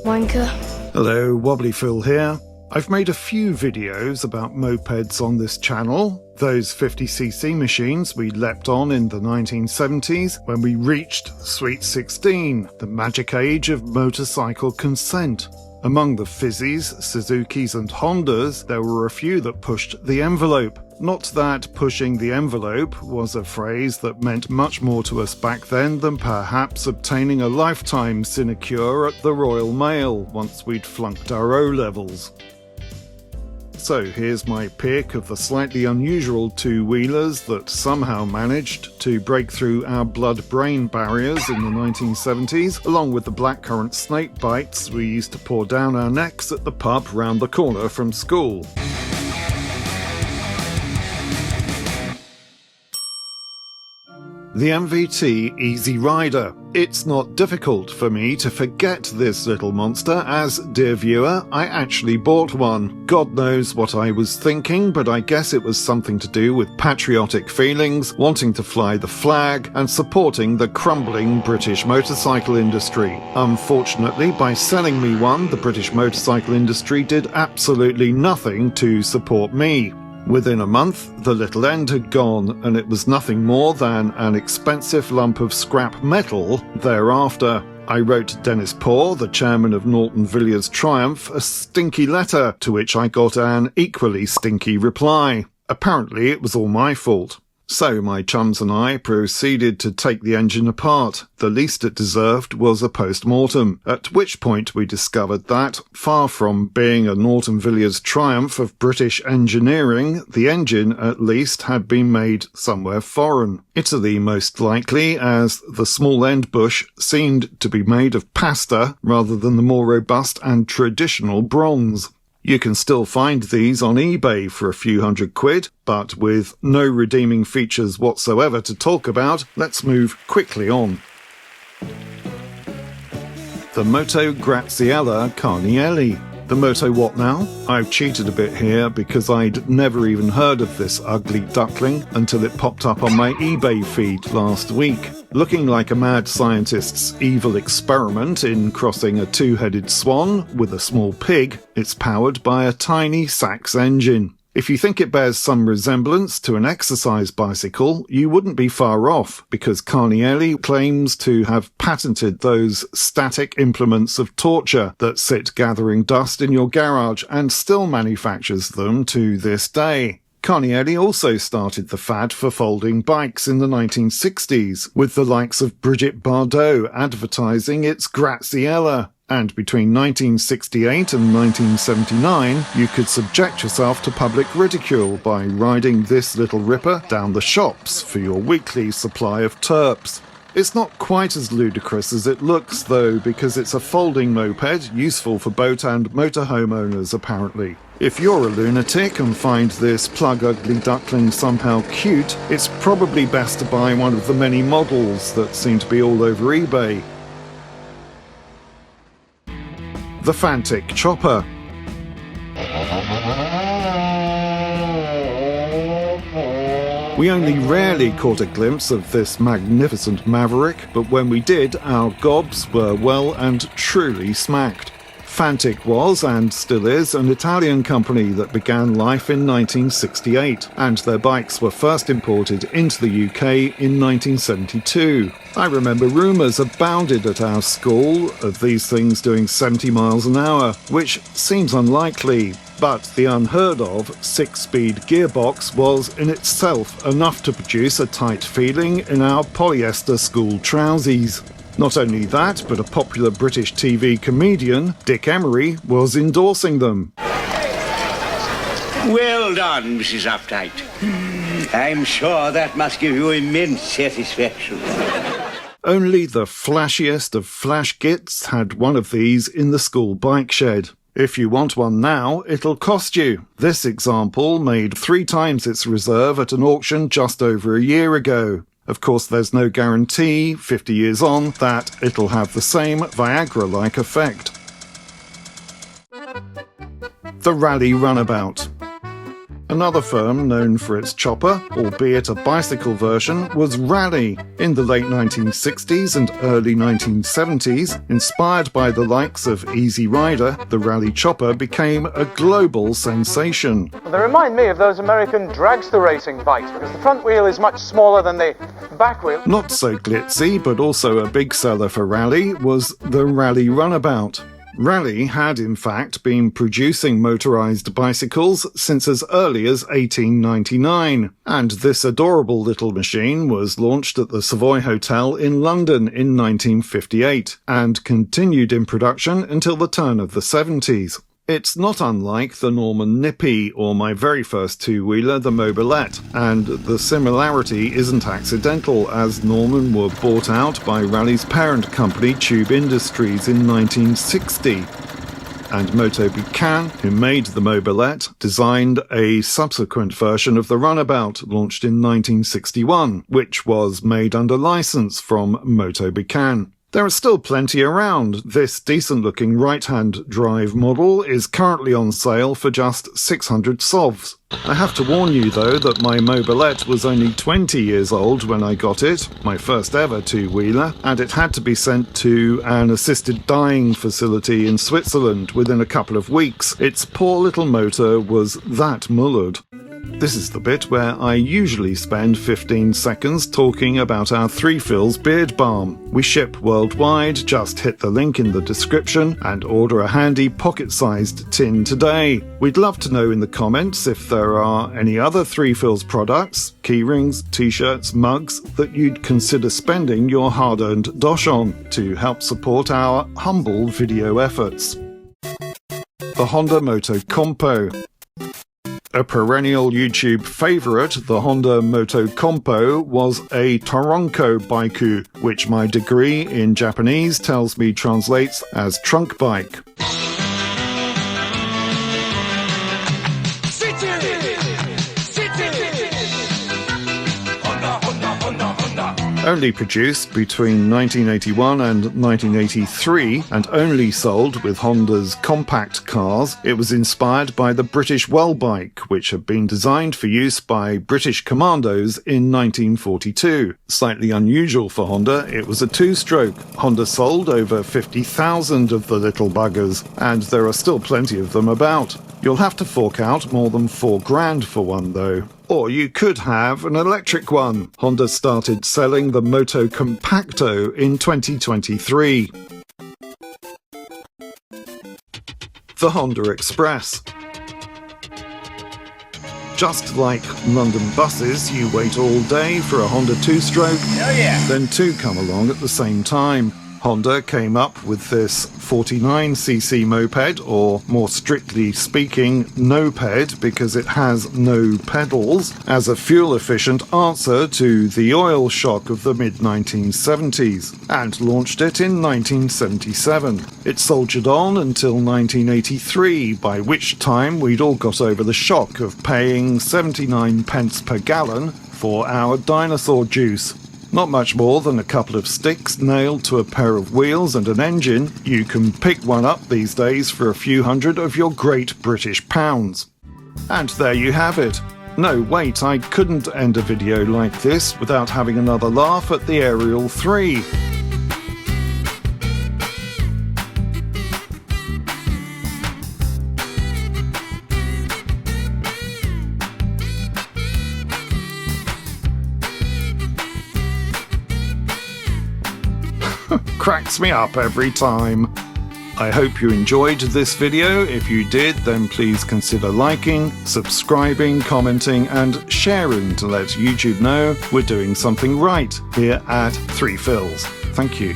Wanker. Hello, Wobbly Phil here. I've made a few videos about mopeds on this channel. Those 50cc machines we leapt on in the 1970s when we reached Sweet 16, the magic age of motorcycle consent. Among the fizzies, Suzukis and Hondas, there were a few that pushed the envelope. Not that pushing the envelope was a phrase that meant much more to us back then than perhaps obtaining a lifetime sinecure at the Royal Mail once we'd flunked our O-levels. So here's my pick of the slightly unusual two-wheelers that somehow managed to break through our blood-brain barriers in the 1970s, along with the blackcurrant snake bites we used to pour down our necks at the pub round the corner from school. The MVT Easy Rider. It's not difficult for me to forget this little monster as, dear viewer, I actually bought one. God knows what I was thinking, but I guess it was something to do with patriotic feelings, wanting to fly the flag, and supporting the crumbling British motorcycle industry. Unfortunately, by selling me one, the British motorcycle industry did absolutely nothing to support me. Within a month, the little end had gone, and it was nothing more than an expensive lump of scrap metal thereafter. I wrote Dennis Poor, the chairman of Norton Villiers Triumph, a stinky letter, to which I got an equally stinky reply. Apparently it was all my fault. So my chums and I proceeded to take the engine apart. The least it deserved was a post-mortem, at which point we discovered that, far from being a Norton Villiers triumph of British engineering, the engine, at least, had been made somewhere foreign. Italy, most likely, as the small end bush seemed to be made of pasta rather than the more robust and traditional bronze. You can still find these on eBay for a few £100, but with no redeeming features whatsoever to talk about, let's move quickly on. The Moto Gratzella Carnielli. The Moto what now? I've cheated a bit here because I'd never even heard of this ugly duckling until it popped up on my eBay feed last week. Looking like a mad scientist's evil experiment in crossing a two-headed swan with a small pig, it's powered by a tiny Sachs engine. If you think it bears some resemblance to an exercise bicycle, you wouldn't be far off, because Carnielli claims to have patented those static implements of torture that sit gathering dust in your garage and still manufactures them to this day. Carnielli also started the fad for folding bikes in the 1960s, with the likes of Brigitte Bardot advertising its Graziella. And between 1968 and 1979, you could subject yourself to public ridicule by riding this little ripper down the shops for your weekly supply of terps. It's not quite as ludicrous as it looks, though, because it's a folding moped useful for boat and motorhome owners, apparently. If you're a lunatic and find this plug-ugly duckling somehow cute, it's probably best to buy one of the many models that seem to be all over eBay. The Fantic Chopper. We only rarely caught a glimpse of this magnificent Maverick, but when we did, our gobs were well and truly smacked. Fantic was, and still is, an Italian company that began life in 1968, and their bikes were first imported into the UK in 1972. I remember rumours abounded at our school of these things doing 70 miles an hour, which seems unlikely, but the unheard of 6-speed gearbox was in itself enough to produce a tight feeling in our polyester school trousies. Not only that, but a popular British TV comedian, Dick Emery, was endorsing them. Well done, Mrs. Updike. I'm sure that must give you immense satisfaction. Only the flashiest of flash gits had one of these in the school bike shed. If you want one now, it'll cost you. This example made 3 times its reserve at an auction just over a year ago. Of course, there's no guarantee, 50 years on, that it'll have the same Viagra-like effect. The Raleigh Runabout. Another firm known for its chopper, albeit a bicycle version, was Raleigh. In the late 1960s and early 1970s, inspired by the likes of Easy Rider, the Raleigh chopper became a global sensation. They remind me of those American dragster racing bikes because the front wheel is much smaller than the back wheel. Not so glitzy, but also a big seller for Raleigh, was the Raleigh Runabout. Raleigh had in fact been producing motorised bicycles since as early as 1899, and this adorable little machine was launched at the Savoy Hotel in London in 1958, and continued in production until the turn of the 70s. It's not unlike the Norman Nippy or my very first two-wheeler, the Mobilette, and the similarity isn't accidental, as Norman were bought out by Raleigh's parent company Tube Industries in 1960. And Moto Gratzella, who made the Mobilette, designed a subsequent version of the Runabout, launched in 1961, which was made under license from Moto Gratzella. There are still plenty around. This decent-looking right-hand drive model is currently on sale for just 600 sovs. I have to warn you though that my Mobilette was only 20 years old when I got it, my first ever two-wheeler, and it had to be sent to an assisted dying facility in Switzerland within a couple of weeks. Its poor little motor was that mullered. This is the bit where I usually spend 15 seconds talking about our 3 Phil's Beard Balm. We ship worldwide, just hit the link in the description and order a handy pocket-sized tin today. We'd love to know in the comments if there are any other 3 Phil's products, keyrings, t-shirts, mugs, that you'd consider spending your hard-earned dosh on to help support our humble video efforts. The Honda Moto Compo. A perennial YouTube favourite, the Honda Moto Compo was a Toronko baiku, which my degree in Japanese tells me translates as trunk bike. Only produced between 1981 and 1983 and only sold with Honda's compact cars, it was inspired by the British Well bike, which had been designed for use by British commandos in 1942. Slightly unusual for Honda, it was a two-stroke. Honda sold over 50,000 of the little buggers, and there are still plenty of them about. You'll have to fork out more than $4,000 for one though. Or you could have an electric one. Honda started selling the Moto Compacto in 2023. The Honda Express. Just like London buses, you wait all day for a Honda two-stroke, then two come along at the same time. Honda came up with this 49cc moped, or more strictly speaking, no-ped, because it has no pedals, as a fuel-efficient answer to the oil shock of the mid-1970s, and launched it in 1977. It soldiered on until 1983, by which time we'd all got over the shock of paying 79 pence per gallon for our dinosaur juice. Not much more than a couple of sticks nailed to a pair of wheels and an engine. You can pick one up these days for a few hundred of your great British pounds. And there you have it. No, wait, I couldn't end a video like this without having another laugh at the Aerial 3. Cracks me up every time. I hope you enjoyed this video. If you did, then please consider liking, subscribing, commenting and sharing to let YouTube know we're doing something right here at 3 Phil's. Thank you.